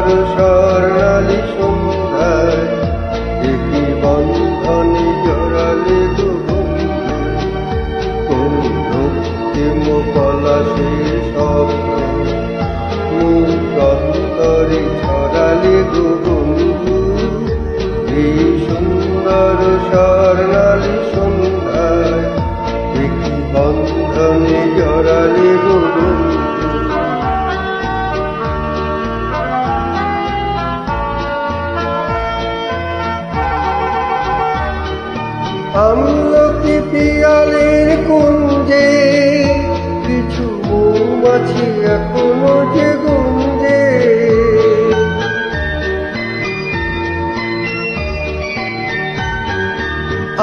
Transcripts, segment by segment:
সুন্দর স্বর্ণালী সন্ধ্যায় দেখি বন্ধনে জড়ালে গো বন্ধু, কোন রক্তিম পলাশের স্বপ্ন মুখ অন্তরে ছড়ালে গো বন্ধু। এই সুন্দর স্বর্ণালী সন্ধ্যায় দেখি বন্ধনে জড়ালে গো বন্ধু। আমলকি পিয়ালের কুঞ্জে কিছু মৌমাছি এখনো যে গুঞ্জে,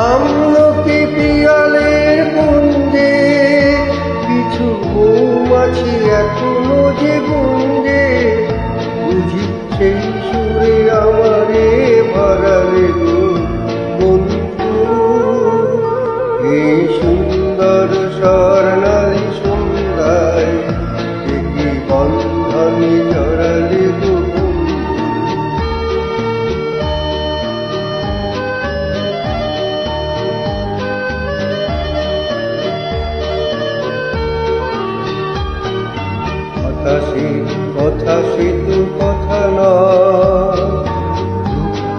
আমলকি পিয়ালের কুঞ্জে কিছু মৌমাছি এখনো যে গুঞ্জে, বুঝি সেই সুরে আমারে ভরালে গো বন্ধু। এই সুন্দর স্বর্ণালী সন্ধ্যায় দেখি বন্ধনে জড়ালে গো বন্ধু। কথা সে তো কথা নয়,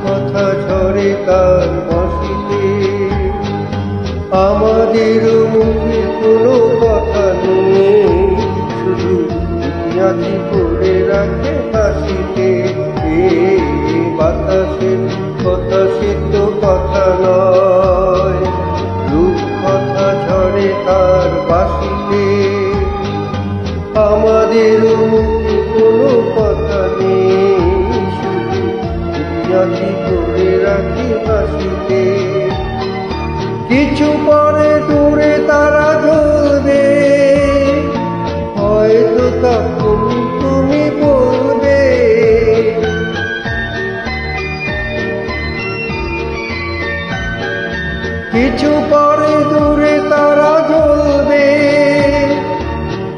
কথা ঝরে তার বাঁশিতে, আমাদের মুখে কোনো কথা নেই, শুধু বুনিয়াদি করে রাখে হাসিতে। বাতাসের কথা সে তো কথা নয়, রূপ কথা ঝরে তার বাঁশিতে, আমাদের মুখে কোনো কথা নেই, শুধু বুনিয়াদি করে রাখি হাসিতে। কিছু পরে দূরে তারা জ্বলবে, হয়তো তখন তুমি বলবে, কিছু পরে দূরে তারা জ্বলবে,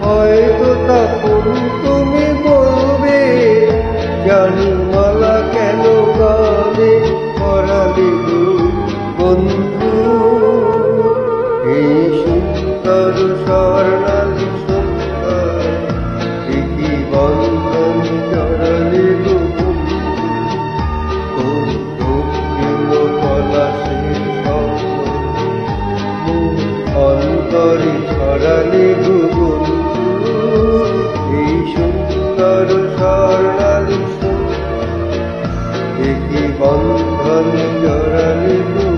হয়তো তখন তুমি বলবে, জানি মালা কেন গানে করালে গো বন্ধু। এই সুন্দর স্বর্ণালী সন্ধ্যায় দেখি বন্ধন জড়ালে গো বন্ধু, কোন রক্তিম পলাশের স্বপ্ন মুখ অন্তরে ছড়ালে গো বন্ধু। এই সুন্দর স্বর্ণালী সন্ধ্যায় দেখি বন্ধন জড়ালে গো।